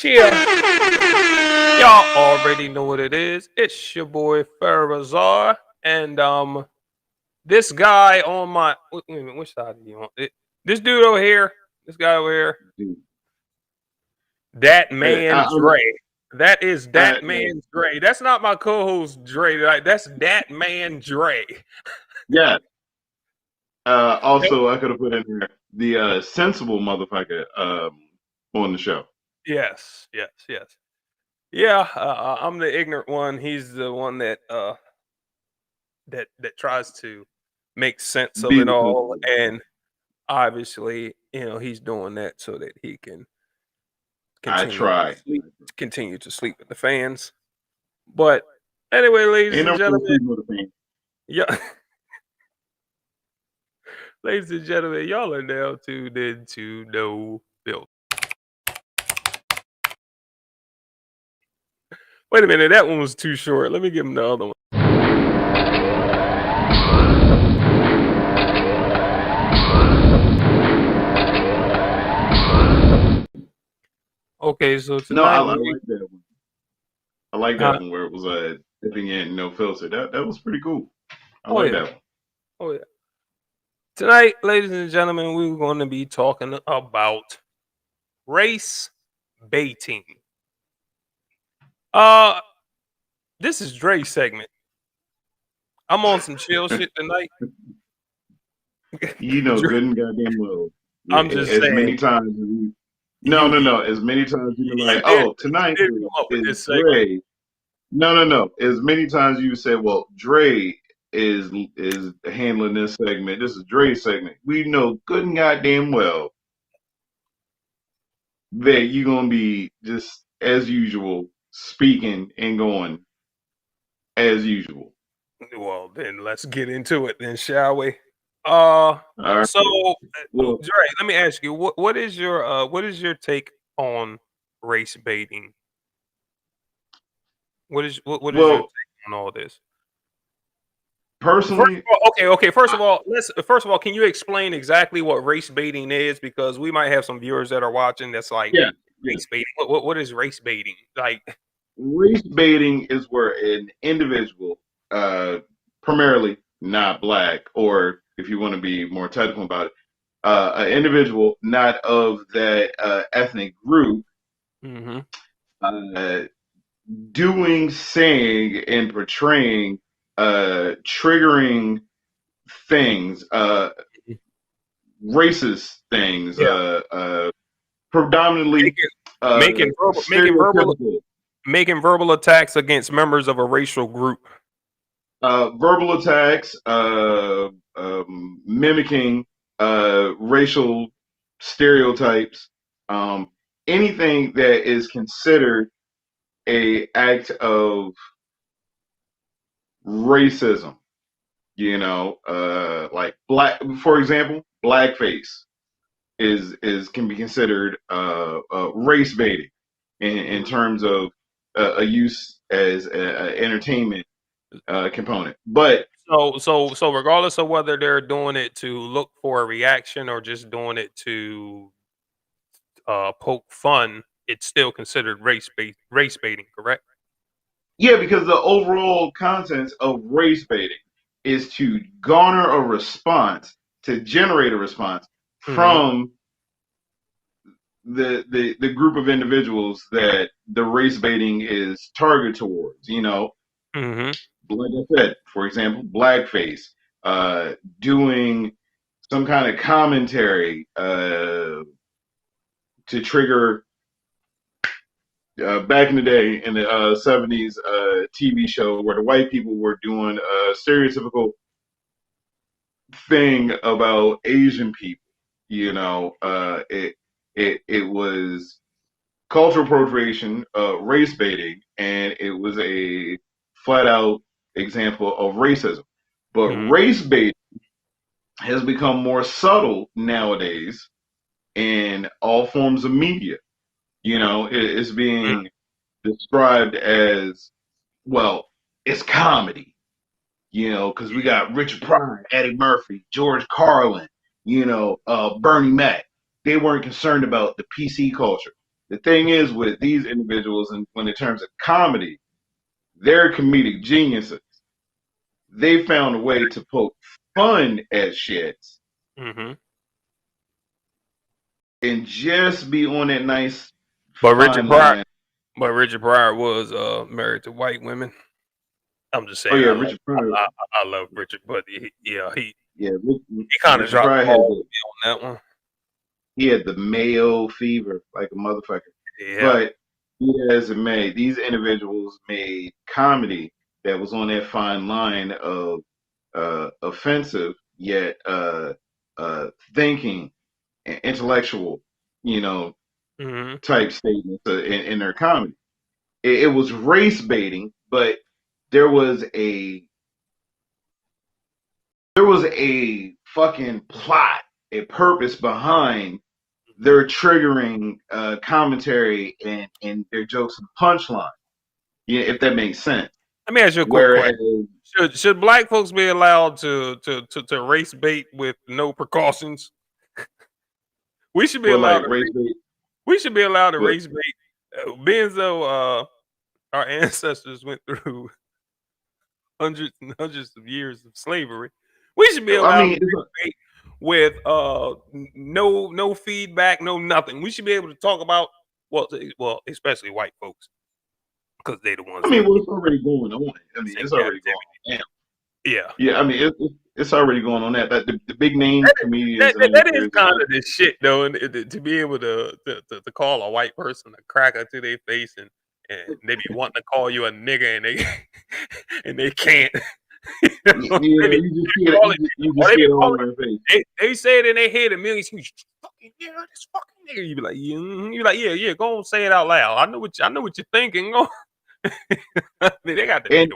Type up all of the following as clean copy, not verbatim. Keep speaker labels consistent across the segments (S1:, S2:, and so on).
S1: Yeah, y'all already know what it is. It's your boy Farazar, and this guy on my wait a minute, which side do you want? This dude over here, this guy over here,
S2: Dude.
S1: that
S2: I,
S1: man
S2: I,
S1: Dre. That is
S2: I,
S1: that man Dre. That's not my co-host Dre. Like that's that man Dre.
S2: yeah. Also, I could have put in there the sensible motherfucker on the show.
S1: Yes, yes, yes. Yeah, I'm the ignorant one. He's the one that tries to make sense of
S2: Be
S1: it
S2: the
S1: all,
S2: sensible.
S1: and obviously, he's doing that so that he can
S2: I
S1: continue to
S2: try.
S1: sleep with the fans. But anyway, ladies
S2: Ain't
S1: and
S2: no real
S1: gentlemen,
S2: sleeping with a fan.
S1: yeah, ladies and gentlemen, y'all are now tuned into No Filter. Wait a minute, that one was too short. Let me give him the other one. Okay, so
S2: No,
S1: tonight
S2: I
S1: we
S2: like that one. I like
S1: uh,
S2: that one where it was dipping in no filter. That was pretty cool. I
S1: oh
S2: like
S1: yeah,
S2: that one.
S1: oh yeah. Tonight, ladies and gentlemen, we're going to be talking about race baiting. Uh, this is Dre's segment. I'm on some chill shit tonight.
S2: You know,
S1: Dre,
S2: good and goddamn well.
S1: I'm just
S2: As
S1: saying,
S2: many times as you, no,
S1: you
S2: no,
S1: you
S2: no. As many times you were
S1: you
S2: like,
S1: did
S2: oh, tonight
S1: come up with
S2: is
S1: this segment.
S2: Dre. No, no, no. As many times you said, well, Dre is handling this segment. This is Dre's segment. We know good and goddamn well that you're gonna be just as usual speaking and going as usual.
S1: Well, then let's get into it, then, shall we? Uh,
S2: All
S1: so
S2: right. Well,
S1: Dre, let me ask you, what is your take on race baiting? What is your
S2: well,
S1: take on all this? First
S2: personally,
S1: of all, okay.
S2: I,
S1: First of all, can you explain exactly what race baiting is? Because we might have some viewers that are watching that's like
S2: yeah, yeah.
S1: race baiting. What is race baiting? Like,
S2: Race baiting is where an individual, primarily not black, or if you want to be more technical about it, an individual not of that ethnic group,
S1: hmm
S2: uh, doing, saying, and portraying triggering things, racist things,
S1: yeah,
S2: predominantly
S1: making
S2: uh,
S1: making
S2: stereotypical.
S1: verbal attacks against members of a racial group.
S2: Verbal attacks, mimicking racial stereotypes, um, anything that is considered a act of racism. Like black, for example, blackface is can be considered race baiting in
S1: Mhm.
S2: terms of a use as a entertainment component. But
S1: So regardless of whether they're doing it to look for a reaction or just doing it to poke fun, it's still considered race baiting, correct?
S2: yeah, because the overall content of race baiting is to garner a response, to generate a response
S1: hmm
S2: from the group of individuals that the race baiting is targeted towards.
S1: hmm
S2: Like I said, for example, blackface, doing some kind of commentary to trigger. Back in the day, in the '70s, TV show where the white people were doing a stereotypical thing about Asian people. It was cultural appropriation, race baiting, and it was a flat out example of racism. But
S1: hmm
S2: race baiting has become more subtle nowadays in all forms of media. It's being described as, well, it's comedy, because we got Richard Pryor, Eddie Murphy, George Carlin, Bernie Mac. They weren't concerned about the PC culture. the thing is with these individuals, and when in terms of comedy, they're comedic geniuses. They found a way to poke fun at shit
S1: Mm-hmm.
S2: and just be on that nice
S1: But
S2: fine line.
S1: Richard Pryor was married to white women. I'm just
S2: Oh
S1: saying,
S2: yeah, Richard Pryor.
S1: I love Richard, but he kind of
S2: Richard
S1: dropped
S2: Pryor
S1: the
S2: had
S1: ball on that one.
S2: he had the Mayo fever like a motherfucker.
S1: Yeah.
S2: But as it may, these individuals made comedy that was on that fine line of offensive yet thinking, intellectual,
S1: Mm-hmm.
S2: type statements in their comedy. It was race baiting, but there was a fucking plot, a purpose behind their triggering commentary and their jokes and punchline. Yeah, if that makes sense.
S1: Let me ask you a quick question. Should black folks be allowed to race bait with no precautions? We should be allowed to
S2: race bait.
S1: We should be allowed to race bait. Being so our ancestors went through hundreds and hundreds of years of slavery, we should be allowed to race bait with no feedback, no nothing. We should be able to talk about well, especially white folks, because they're the ones.
S2: I mean, it's already going on. I mean, it's already going on now.
S1: Yeah.
S2: Yeah, I mean, it's already going on that. The big name comedians.
S1: That is kind of the shit, though, and to be able to call a white person a cracker to their face, and they be wanting to call you a nigger, and they and they can't.
S2: You just see it all in their face.
S1: They say it in their head a million times. Fucking nigger, this fucking nigger. You be like, yeah, go on, say it out loud. I know what you're thinking. They got
S2: and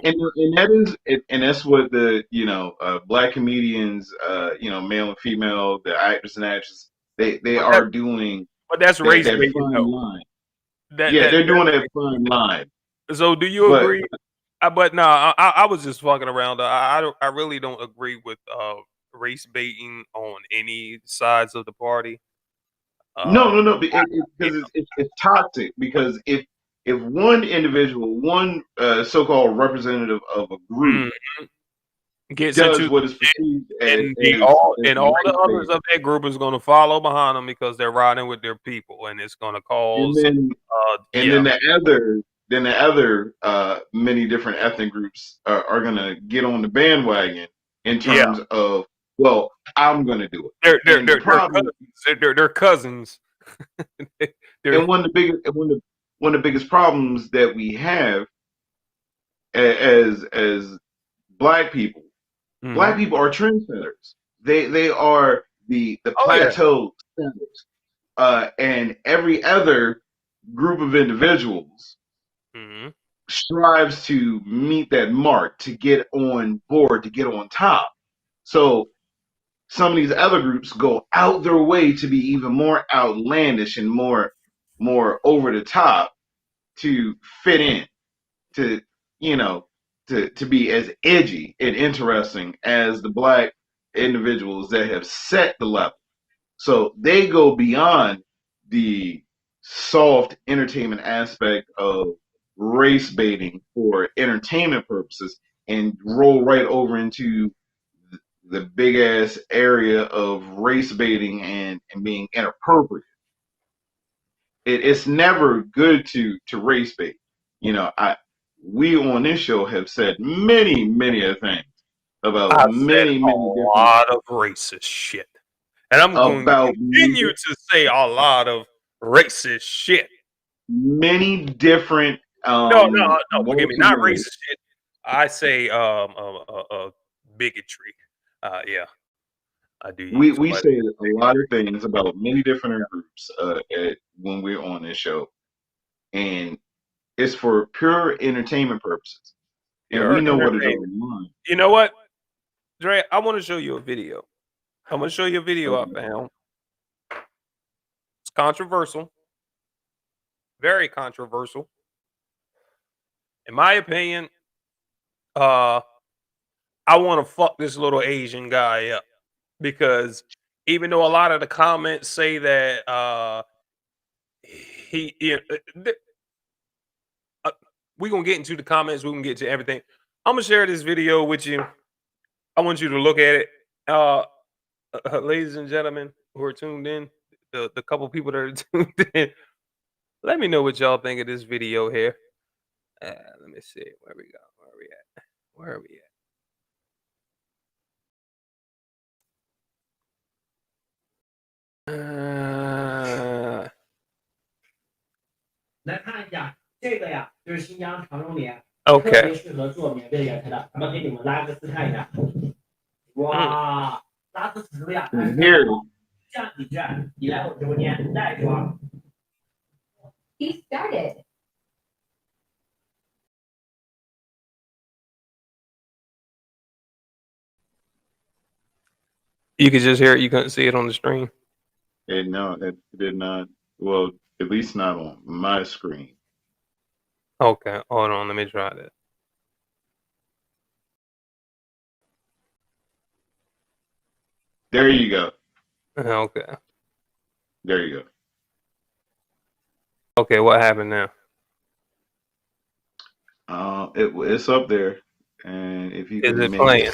S2: that's what the black comedians, male and female, the actors and actresses, they are doing.
S1: But that's race baiting.
S2: Line. They're doing that fine line.
S1: So do you agree? But no, I was just fucking around. I really don't agree with race baiting on any sides of the party.
S2: No, because it's toxic. Because if one individual, one so-called representative of a group
S1: gets
S2: does
S1: into
S2: what is perceived
S1: and all the others of that group is going to follow behind them because they're riding with their people, and it's going to cause.
S2: Then the other many different ethnic groups are going to get on the bandwagon in terms of, well, I'm going to do it.
S1: They're cousins.
S2: And one of the biggest problems that we have as black people, black people are trendsetters. They are the plateau setters, and every other group of individuals strives to meet that mark, to get on board, to get on top. So some of these other groups go out their way to be even more outlandish and more over the top to fit in, to be as edgy and interesting as the black individuals that have set the level. So they go beyond the soft entertainment aspect of race baiting for entertainment purposes and roll right over into the big ass area of race baiting and being inappropriate. It's never good to race bait. We on this show have said many things about many
S1: lot of racist shit, and I'm going to continue to say a lot of racist shit.
S2: Many different.
S1: No, forgive me, not racist shit. I say bigotry. Yeah, I do.
S2: We say a lot of things about many different groups when we're on this show, and it's for pure entertainment purposes. And we know what is on.
S1: You know what, Dre? I want to show you a video. I'm going to show you a video I found. It's controversial. Very controversial. In my opinion, I want to fuck this little Asian guy up, because even though a lot of the comments say that we're gonna get into the comments, we're gonna get to everything. I'm gonna share this video with you. I want you to look at it. Ladies and gentlemen who are tuned in, the couple people that are tuned in, let me know what y'all think of this video here. Let me see where we go. Where are we at? Where are we at?
S3: 来看一下这个呀，就是新疆长绒棉，特
S1: Okay.
S3: 别适合做棉被染色的。咱们给你们拉个丝看一下。哇，拉丝程度呀，
S2: Here,
S3: 这样体质，你来我直播间带一双。
S4: He started.
S1: You could just hear it. You couldn't see it on the stream.
S2: no, it did not. Well, at least not on my screen.
S1: Okay, hold on. Let me try that.
S2: There you go.
S1: Okay.
S2: There you go.
S1: Okay, what happened now?
S2: It's up there, and if you
S1: Is
S2: can
S1: it
S2: make
S1: playing?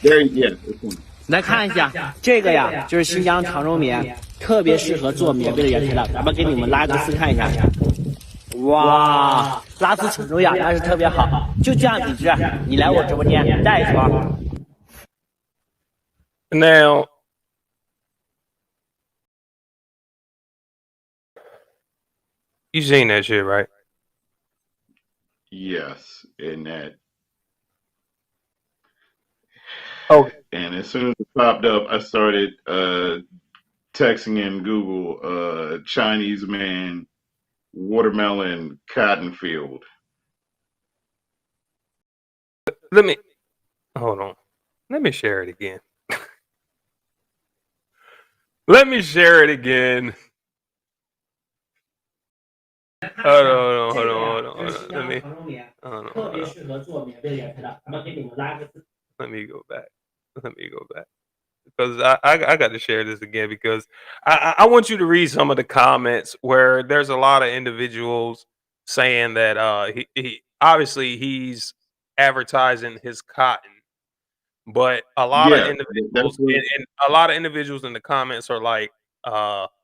S2: there, yeah, it's on.
S3: 来看一下这个呀，就是新疆长绒棉，特别适合做棉被的染色的。咱们给你们拉个丝看一下。哇，拉丝程度呀，那是特别好。就这样体质，你来我直播间带一双。
S1: Now, you seen that shit, right?
S2: Yes, in that.
S1: Oh,
S2: And as soon as it popped up, I started texting in Google Chinese man watermelon cotton field.
S1: let me hold on. Let me share it again. Let me share it again. Hold on. Let me.
S3: 特别适合做棉被染色的。咱们给你们拉个丝。
S1: Let me go back. Because I got to share this again because I want you to read some of the comments where there's a lot of individuals saying that he obviously he's advertising his cotton, but a lot of
S2: Yeah,
S1: individuals
S2: that's what,
S1: and a lot of individuals in the comments are like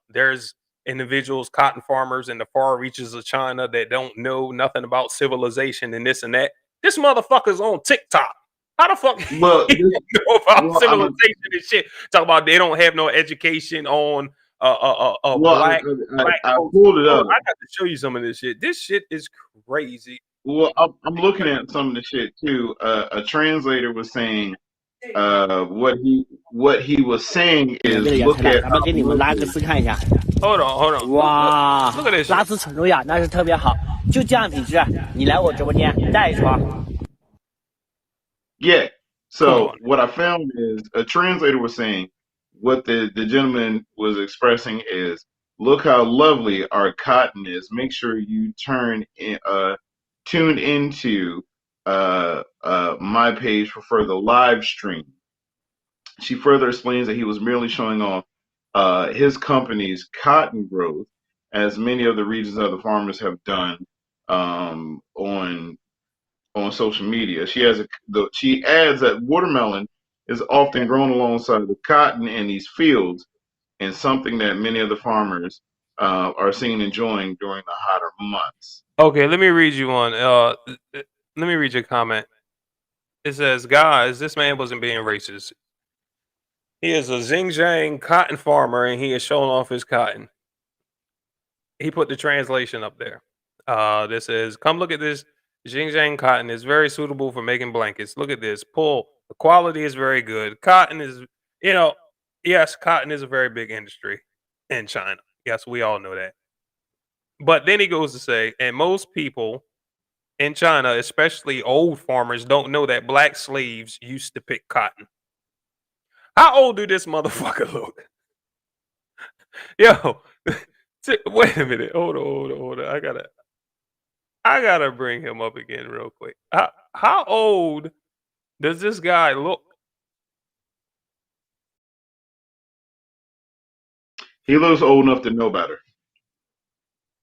S1: there's individuals, cotton farmers in the far reaches of China that don't know nothing about civilization and this and that. This motherfucker's on TikTok. How the fuck
S2: well,
S1: you know about
S2: well,
S1: civilization and shit? Talk about they don't have no education on
S2: well,
S1: black
S2: I
S1: folks.
S2: pulled it
S1: Oh,
S2: up.
S1: I got to show you some of this shit. This shit is crazy.
S2: Well, I'm looking at some of the shit too. A translator was saying what he was saying
S3: 棉
S2: is
S3: 被的染
S2: look
S3: 色的，
S2: at
S3: 咱们
S2: how
S3: 给你们拉个
S2: lovely.
S3: 丝看一下。
S1: Hold on.
S3: 哇，
S1: Look at this
S3: 拉
S1: shit.
S3: 丝程度呀，那是特别好。就这样体质，你来我直播间带一双。
S2: Yeah.
S1: Come
S2: So
S1: on.
S2: what I found is a translator was saying what the gentleman was expressing is look how lovely our cotton is. Make sure you tuned into my page for further live stream. She further explains that he was merely showing off his company's cotton growth, as many of the regions of the farmers have done on social media. She adds that watermelon is often grown alongside the cotton in these fields, and something that many of the farmers are seen enjoying during the hotter months.
S1: Okay, let me read you one. Let me read your comment. It says, guys, this man wasn't being racist. He is a Xinjiang cotton farmer and he is showing off his cotton. He put the translation up there. This says, come look at this. Xinjiang cotton is very suitable for making blankets. Look at this. Pull. The quality is very good. Cotton is, yes, cotton is a very big industry in China. Yes, we all know that. But then he goes to say, and most people in China, especially old farmers, don't know that black slaves used to pick cotton. How old do this motherfucker look? Yo, wait a minute. Hold on. I gotta bring him up again real quick. How old does this guy look?
S2: He looks old enough to know better.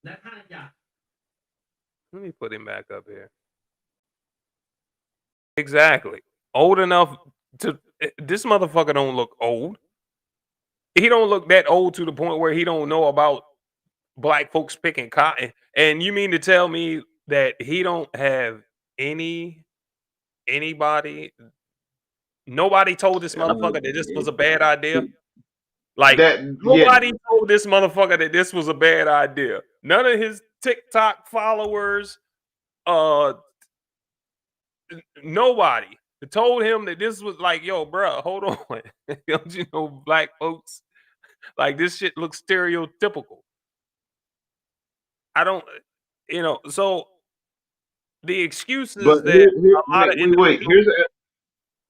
S1: Let me put him back up here. Exactly. Old enough to this motherfucker don't look old. He don't look that old to the point where he don't know about black folks picking cotton. And you mean to tell me that he don't have anybody, nobody told this motherfucker that this was a bad idea? Like
S2: yeah,
S1: nobody told this motherfucker that this was a bad idea. None of his TikTok followers, nobody told him that this was like, yo, bro, hold on. Don't you know black folks? Like this shit looks stereotypical. I don't, so the excuses
S2: but
S1: that
S2: here,
S1: a lot of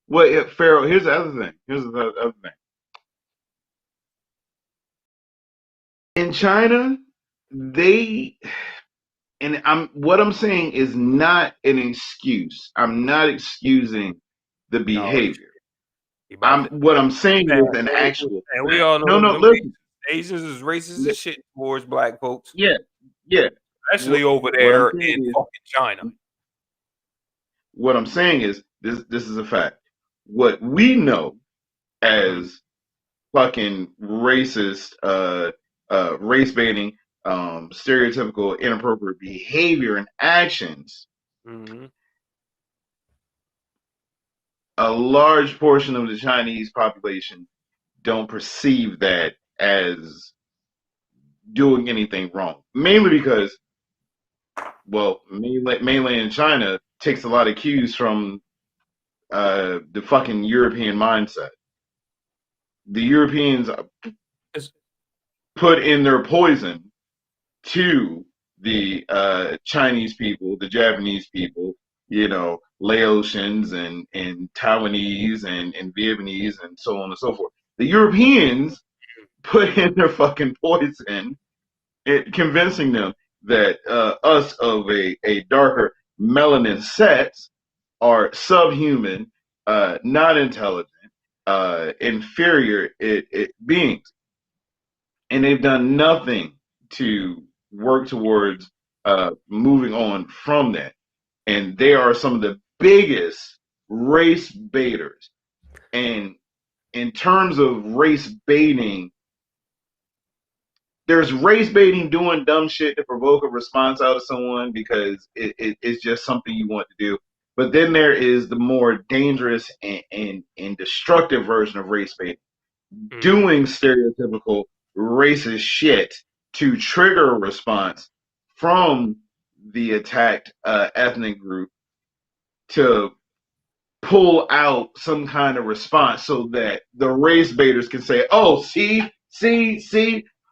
S2: wait. Pharaoh. Here's the other thing. Here's the other thing. In China, what I'm saying is not an excuse. I'm not excusing the behavior. What I'm saying is an actual.
S1: And we all know
S2: listen.
S1: Asians is racist as shit towards black folks.
S2: Yeah.
S1: Especially over there in fucking China.
S2: What I'm saying is this is a fact. What we know as fucking racist, race baiting, stereotypical, inappropriate behavior and actions. A large portion of the Chinese population don't perceive that as doing anything wrong. Mainly because, well, mainland China takes a lot of cues from the fucking European mindset. The Europeans put in their poison to the Chinese people, the Japanese people, Laotians and Taiwanese and Vietnamese and so on and so forth. The Europeans put in their fucking poison, convincing them that us of a darker melanin set are subhuman, not intelligent, inferior beings. And they've done nothing to work towards moving on from that. And they are some of the biggest race baiters. And in terms of race baiting, there's race baiting doing dumb shit to provoke a response out of someone because it's just something you want to do. But then there is the more dangerous and destructive version of race baiting, doing stereotypical racist shit to trigger a response from the attacked ethnic group to pull out some kind of response so that the race baiters can say, oh, see,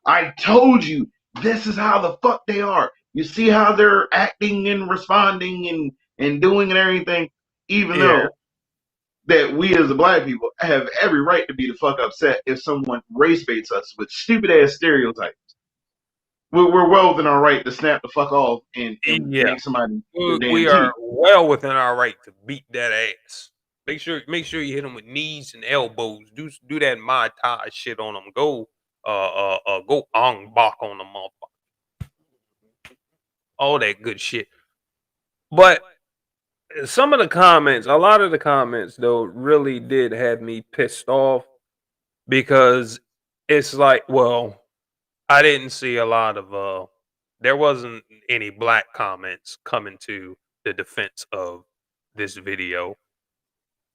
S2: I told you this is how the fuck they are. You see how they're acting and responding and doing and everything, even though that we as the black people have every right to be the fuck upset if someone race baits us with stupid ass stereotypes. We're well within our right to snap the fuck off and make somebody.
S1: We are well within our right to beat that ass. Make sure you hit them with knees and elbows. Do that Mai Tai shit on them. Go Ong Bak on them, motherfucker. All that good shit. But some of the comments, a lot of the comments though, really did have me pissed off because it's like, well, I didn't see a lot of there wasn't any black comments coming to the defense of this video.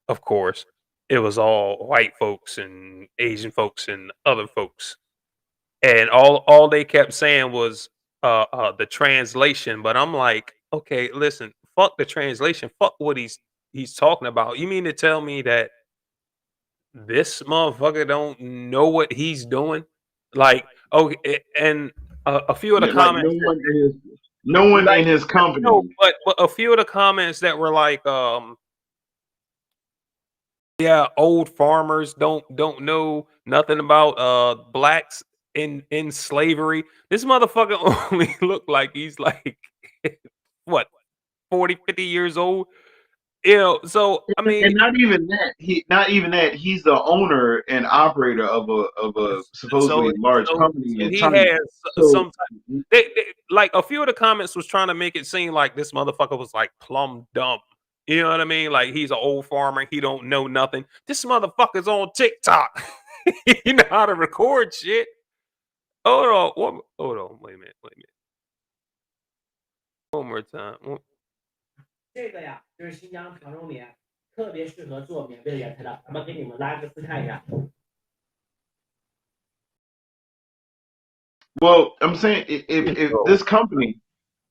S1: Of course, it was all white folks and Asian folks and other folks. And all they kept saying was the translation, but I'm like, okay, listen, fuck the translation, fuck what he's talking about. You mean to tell me that this motherfucker don't know what he's doing? Like, okay, and a few of the comments,
S2: no one in his company.
S1: No, but a few of the comments that were like, yeah, old farmers don't know nothing about blacks in slavery. This motherfucker only looked like he's like what 40, 50 years old. You know, so I mean,
S2: And not even that. He's the owner and operator of a
S1: so
S2: supposedly large
S1: so,
S2: company
S1: so
S2: in
S1: he
S2: China.
S1: has
S2: So
S1: some type. Like a few of the comments was trying to make it seem like this motherfucker was like plumb dumb. You know what I mean? Like he's an old farmer, he don't know nothing. This motherfucker's on TikTok. He know how to record shit. Hold on, wait a minute. One more time.
S3: 这个呀，就是新疆长寿棉，特别适合做棉被的原材料。咱们给你们拉个丝看一下。
S2: well, I'm saying if this company,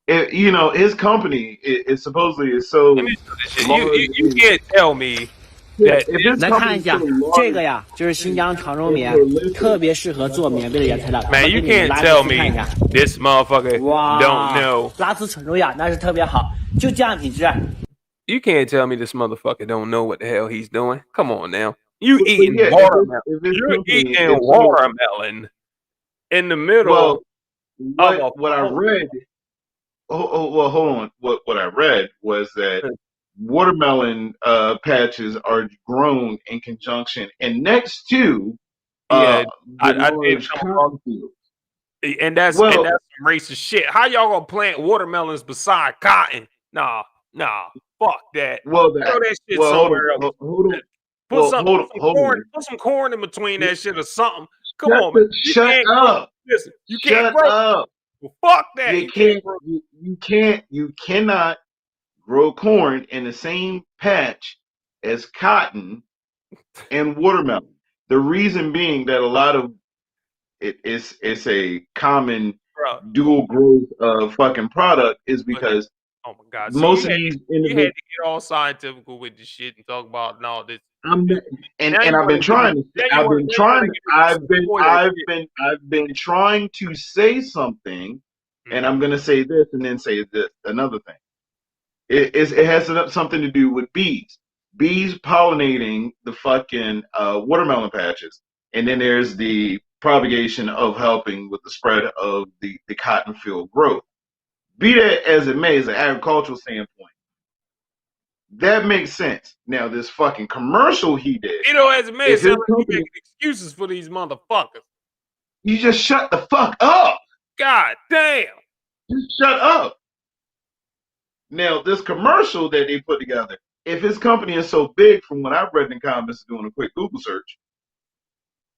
S2: his company is supposedly is so
S1: Let me do this shit.
S2: large.
S1: You can't tell me
S2: Yeah,
S1: that
S2: if this
S3: 来看
S2: company
S3: 一
S2: is
S3: 下
S2: so large,
S3: 这个呀，就是新疆长寿棉，特别适合做棉被的原材料。咱
S1: man,
S3: 们
S1: you
S3: 给你们
S1: can't
S3: 拉
S1: tell
S3: 个丝看一
S1: me
S3: 下。
S1: this motherfucker don't
S3: 哇
S1: know.
S3: 拉丝纯肉呀，那是特别好，就这样品质。
S1: You can't tell me this motherfucker don't know what the hell he's doing. Come on now. You
S2: But
S1: eating
S2: yeah,
S1: watermelon.
S2: if this
S1: You're
S2: company
S1: eating
S2: is so,
S1: watermelon in the middle
S2: well,
S1: of a
S2: what I read. Well, hold on. What I read was that watermelon patches are grown in conjunction and next to
S1: yeah.
S2: the
S1: I did
S2: large
S1: come across,
S2: cotton fields.
S1: and that's
S2: Well,
S1: some racist shit. How y'all gonna plant watermelons beside cotton? Nah, fuck that.
S2: well,
S1: Throw that shit
S2: well,
S1: somewhere else.
S2: hold on.
S1: Put
S2: Well,
S1: some,
S2: hold
S1: corn.
S2: on.
S1: Put some corn in between that shit or something. Come on, man. You
S2: Shut
S1: can't
S2: up.
S1: listen. You can't
S2: Shut
S1: grow.
S2: up.
S1: Well, fuck that.
S2: You can't. You cannot grow corn in the same patch as cotton and watermelon. The reason being that a lot of it's a common
S1: bro.
S2: dual growth fucking product is because
S1: Oh my god! So
S2: most
S1: you
S2: of
S1: had,
S2: these
S1: you had to
S2: individuals.
S1: get all scientific with this shit and talk about all this.
S2: And
S1: Now
S2: I've
S1: you wanna
S2: been
S1: give
S2: trying
S1: me-
S2: to.
S1: now you
S2: I've
S1: wanna-
S2: been
S1: now you
S2: trying.
S1: wanna give me some
S2: I've been trying to say something, and I'm gonna say this and then say this another thing. It has something to do with bees. Bees pollinating the fucking watermelon patches, and then there's the propagation of helping with the spread of the cotton field growth. Be that as it may, as an agricultural standpoint, that makes sense. Now, this fucking commercial he did,
S1: You know, as a man,
S2: If
S1: it sounds
S2: his
S1: like you
S2: company-
S1: making excuses for these motherfuckers.
S2: you just shut the fuck up.
S1: God damn.
S2: Just shut up. Now, this commercial that they put together, if his company is so big, from what I've read in comments doing a quick Google search,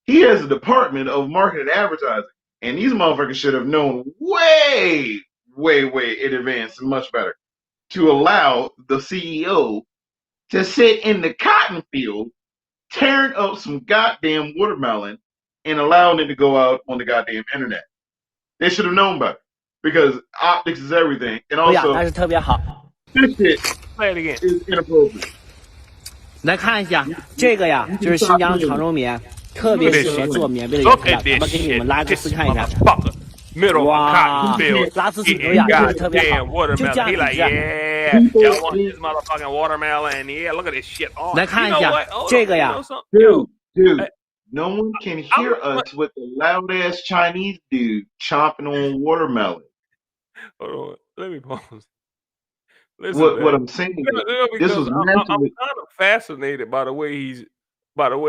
S2: he has a department of marketing and advertising. And these motherfuckers should have known way in advance, much better, to allow the CEO to sit in the cotton field, tearing up some goddamn watermelon and allowing it to go out on the goddamn internet. They should have known better. Because optics is everything. And
S3: 对呀，
S2: also,
S3: 那是特别好。
S2: this shit
S1: Play it again.
S2: is inappropriate.
S3: 来看一下这个呀，就是新疆长寿棉，特别适合做棉被的原
S1: Look
S3: 材料。
S1: at
S3: 咱
S1: this
S3: 们给你
S1: shit.
S3: 们拉个
S1: This
S3: 丝看一下。
S1: motherfucker. Middle of a
S3: 哇
S1: cotton field.
S3: 拉丝纯
S1: Eating
S3: 肉呀，那是特别
S1: goddamn
S3: 好，就这
S1: watermelon.
S3: 样
S1: He
S3: 品
S1: like,
S3: 质啊。
S1: yeah, y'all want this motherfucking watermelon? Yeah, look at this shit. Oh,
S3: 来看一
S1: you know
S3: 下
S1: what? Hold
S3: 这
S1: on,
S3: 个
S1: you
S3: 呀
S1: know something? Yo,
S2: Dude,
S1: Hey.
S2: no one can hear
S1: I'm-
S2: us with the loud ass Chinese dude chomping on watermelon.
S1: hold on. Let me pause. Listen,
S2: What
S1: man.
S2: I'm saying is,
S1: No,
S2: this
S1: because
S2: was
S1: I'm
S2: massively.
S1: kind of fascinated by the way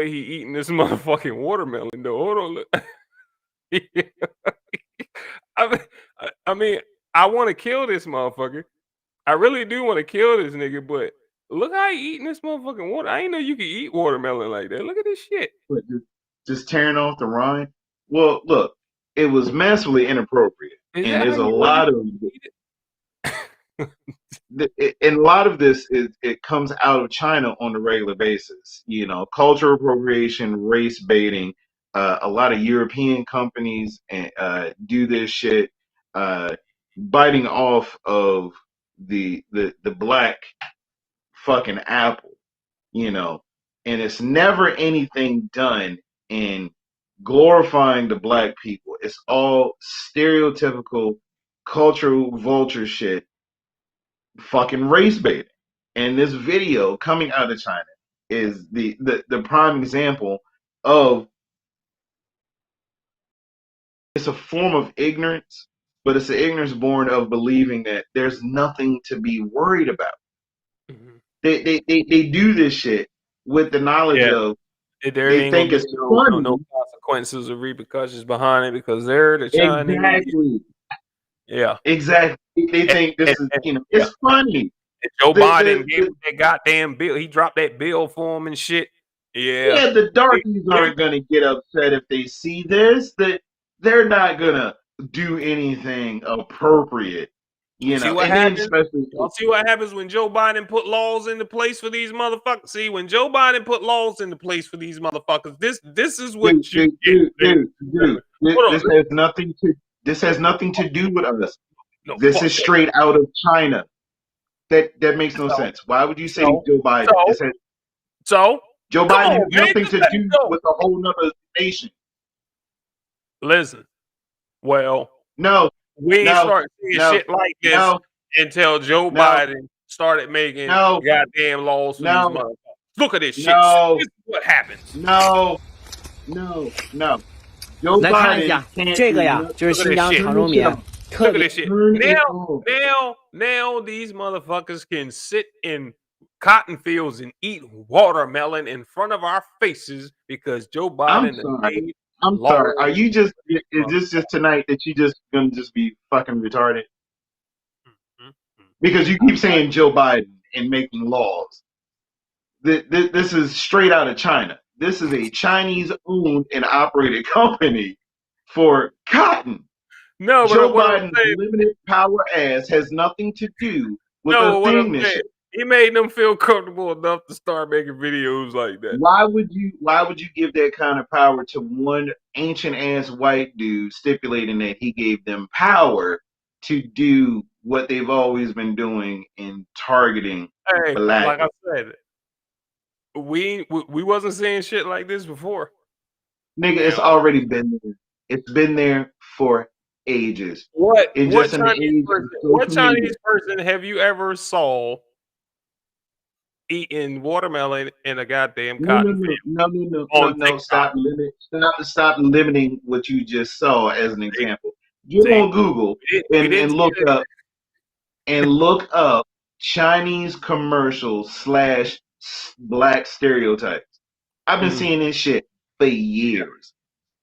S1: he eating this motherfucking watermelon though. Hold on, look. I mean, I want to kill this motherfucker. I really do want to kill this nigga, but look how he eating this motherfucking water. I didn't know you could eat watermelon like that. Look at this shit.
S2: What, just tearing off the rind. Well, look, it was massively inappropriate,
S1: Is
S2: and
S1: that
S2: there's
S1: how
S2: a
S1: you
S2: lot of
S1: eat it?
S2: and a lot of this it comes out of China on a regular basis. You know, cultural appropriation, race baiting. A lot of European companies do this shit, biting off of the black fucking apple. You know, and it's never anything done in glorifying the black people. It's all stereotypical cultural vulture shit, fucking race baiting. And this video coming out of China is the prime example of it's a form of ignorance, but it's the ignorance born of believing that there's nothing to be worried about.
S1: Mhm.
S2: They do this shit with the knowledge
S1: Yeah.
S2: of
S1: There
S2: they
S1: ain't gonna
S2: think
S1: be
S2: it's
S1: no
S2: funny.
S1: consequences or repercussions behind it because they're the Chinese.
S2: Exactly.
S1: Yeah.
S2: Exactly. They
S1: And,
S2: think this is,
S1: yeah.
S2: it's funny.
S1: And Joe Biden gave
S2: The,
S1: him that goddamn bill. He dropped that bill for him and shit. Yeah.
S2: yeah, the darkies aren't gonna get upset if they see this. That they're not gonna do anything appropriate, you
S1: See
S2: know.
S1: what
S2: And then
S1: happens?
S2: especially,
S1: Y'all see what happens when Joe Biden put laws into place for these motherfuckers? See, when Joe Biden put laws into place for these motherfuckers, this is what you get. Hold on.
S2: this has nothing to do with us.
S1: No,
S2: This
S1: fuck
S2: is
S1: that.
S2: straight out of China. That makes no sense. Why would you say Joe Biden?
S1: So
S2: Joe
S1: come
S2: Biden
S1: on,
S2: has
S1: man,
S2: nothing
S1: just
S2: to
S1: let it
S2: do
S1: go.
S2: with a whole nother nation.
S1: Listen, well,
S2: No,
S1: we ain't
S2: no,
S1: started seeing
S2: no,
S1: shit like this
S2: no,
S1: until Joe
S2: no,
S1: Biden started making
S2: no,
S1: goddamn laws for these
S2: no,
S1: motherfuckers. Look at this shit.
S2: no,
S1: This is what happens.
S2: no. Joe
S3: 来看一
S2: Biden
S3: 下，
S2: can't
S3: 这个
S2: do
S3: 呀
S2: nothing.
S3: 就是
S1: Look at
S3: 新
S1: this
S3: 疆
S1: shit.
S3: 长寿棉，
S1: Look
S3: 特
S1: at
S3: 别
S1: this shit.
S2: Turn it off.
S1: Now these motherfuckers can sit in cotton fields and eat watermelon in front of our faces because Joe
S2: I'm
S1: Biden
S2: sorry.
S1: made
S2: I'm
S1: laws.
S2: sorry. Are you just? Is this just tonight that you just gonna just be fucking retarded? Because you keep saying Joe Biden and making laws. This is straight out of China. This is a Chinese-owned and operated company for cotton.
S1: No,
S2: Joe
S1: but what I'm
S2: Biden's
S1: saying,
S2: limited power ass has nothing to do with
S1: no,
S2: us
S1: what I'm
S2: seeing this
S1: saying,
S2: shit.
S1: he made them feel comfortable enough to start making videos like that.
S2: Why would you give that kind of power to one ancient ass white dude, stipulating that he gave them power to do what they've always been doing in targeting
S1: Hey,
S2: black?
S1: like I said, we wasn't saying shit like this before.
S2: Nigga, it's already been there. It's been there for ages.
S1: What
S2: It's
S1: what
S2: just in the
S1: Chinese
S2: age of
S1: person?
S2: social
S1: What
S2: media.
S1: Chinese person have you ever saw eating watermelon in a goddamn cotton field?
S2: No. Stop limiting what you just saw as an example. Get
S1: See,
S2: on Google
S1: we didn't
S2: and look up Chinese commercials / black stereotypes. I've been seeing this shit for years.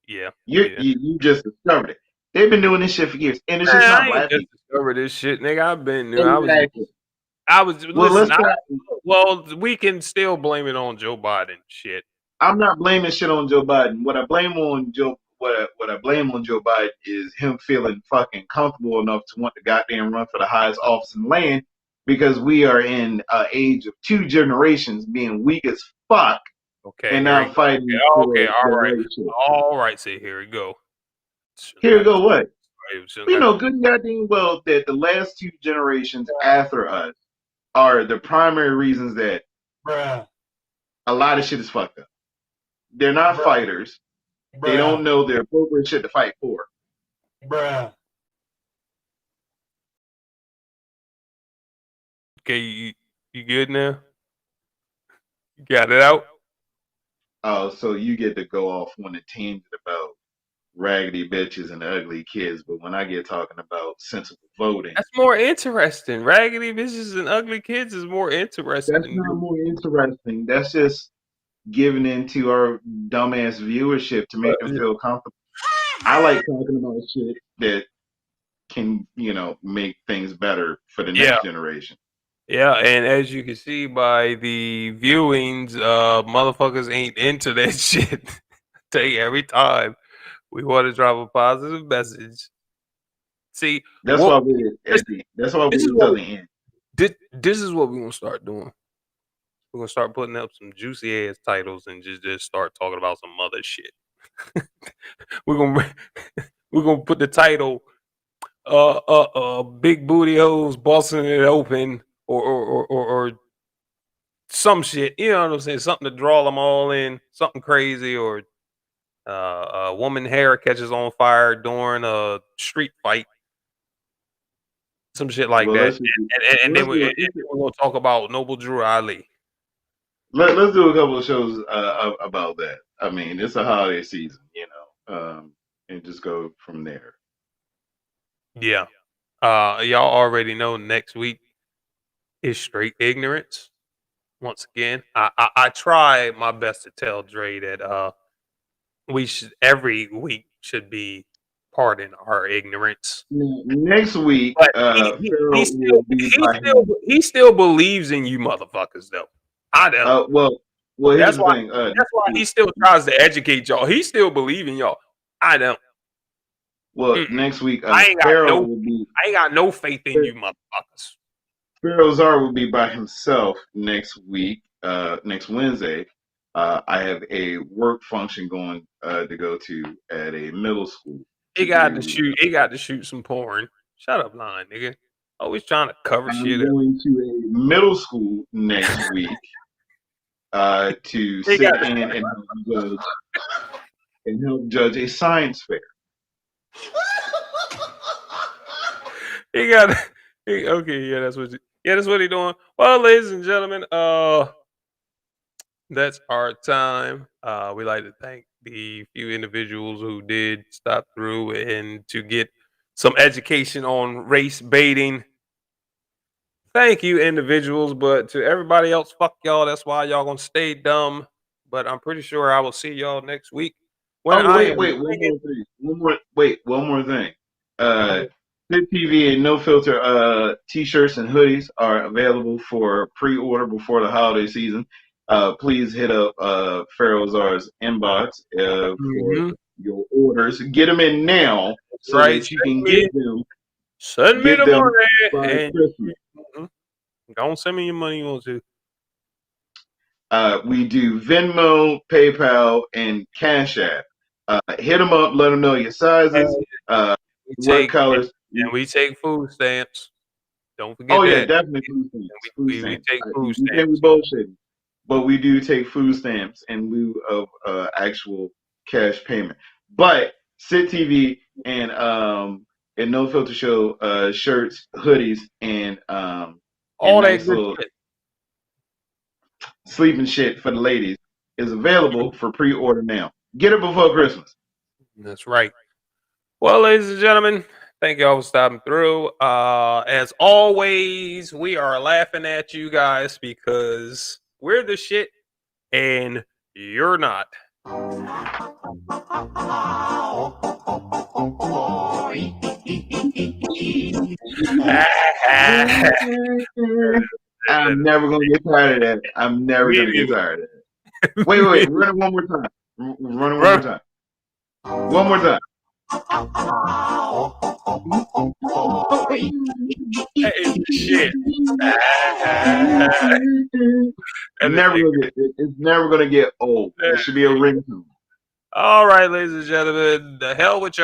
S1: Yeah.
S2: You just discovered it. They've been doing this shit for years, and it's just
S1: Man,
S2: not
S1: I ain't
S2: black
S1: just
S2: people.
S1: discovered this shit, nigga. I've been there.
S2: Exactly.
S1: I was
S2: Well,
S1: listen. Well, we can still blame it on Joe Biden. Shit.
S2: I'm not blaming shit on Joe Biden. What I blame on Joe Biden is him feeling fucking comfortable enough to want to goddamn run for the highest office in the land, because we are in an age of two generations being weak as fuck.
S1: Okay.
S2: And now fighting.
S1: Okay. All right. See, here we go.
S2: Here we go. What?
S1: We
S2: know good and goddamn well that the last two generations after us are the primary reasons that a lot of shit is fucked up. They're not fighters. They don't know the appropriate shit to fight for.
S1: Okay, you good now? You got it out?
S2: Oh, so you get to go off on a tangent about raggedy bitches and ugly kids, but when I get talking about sensible voting,
S1: that's more interesting. Raggedy bitches and ugly kids is more interesting.
S2: That's not more interesting. That's just giving into our dumbass viewership to make them feel comfortable. I like talking about shit that can, make things better for the next generation.
S1: Yeah, and as you can see by the viewings, motherfuckers ain't into that shit. Tell you every time we want to drop a positive message. See,
S2: that's why we're till the end.
S1: This is what we're gonna start doing. We're gonna start putting up some juicy ass titles and just start talking about some other shit. we're gonna put the title big booty hoes busting it open or some shit, you know what I'm saying? Something to draw them all in, something crazy, or a woman hair catches on fire during a street fight, some shit like that. And then we're gonna talk about Noble Drew Ali.
S2: Let's do a couple of shows about that. I mean, it's a holiday season, and just go from there.
S1: Yeah. Y'all already know next week is Straight Ignorance. once again, I try my best to tell Dre that we should every week should be pardon our ignorance.
S2: Next week,
S1: But
S2: Pharaoh will be by him.
S1: he still believes in you motherfuckers though. I don't.
S2: Well, here's
S1: That's
S2: the
S1: why
S2: thing.
S1: that's why he still tries to educate y'all. He still believe in y'all. I don't.
S2: Next week,
S1: I ain't
S2: Pharaoh will be.
S1: I ain't got no faith in you motherfuckers.
S2: Pharaoh Czar will be by himself next week. Next Wednesday. I have a work function going to go to at a middle school.
S1: He got to shoot some porn. Shut up, lying nigga. Always trying to cover shit up.
S2: I'm going to a middle school next week to sit in and help judge a science fair.
S1: That's what he doing. Well, ladies and gentlemen, that's our time. We like to thank the few individuals who did stop through and to get some education on race baiting. Thank you, individuals, but to everybody else, fuck y'all. That's why y'all gonna stay dumb. But I'm pretty sure I will see y'all next week.
S2: One more thing. Fit TV and No Filter t-shirts and hoodies are available for pre-order before the holiday season. Please hit up Pharaoh Czar's inbox for your orders. Get them in now so that you can get them.
S1: Send me the money.
S2: By Christmas.
S1: Don't send me your money you want to.
S2: We do Venmo, PayPal, and Cash App. Hit them up. Let them know your sizes, work colors.
S1: And we take food stamps. Don't forget that.
S2: Oh, yeah, definitely food stamps.
S1: We take food
S2: stamps.
S1: stamps.
S2: We bullshit. But we do take food stamps in lieu of actual cash payment. But Sit TV and No Filter Show shirts, hoodies, and
S1: all that
S2: nice
S1: good shit.
S2: Sleeping shit for the ladies is available for pre-order now. Get it before Christmas.
S1: That's right. Well, ladies and gentlemen, thank y'all for stopping through. As always, we are laughing at you guys because we're the shit and you're not.
S2: I'm never gonna get tired of that. I'm never gonna get tired of that. Wait, run it one more time. Run it one more time. One more time.
S1: Shit.
S2: It's never gonna get old. It should be a ringtone.
S1: All right, ladies and gentlemen, the hell with y'all.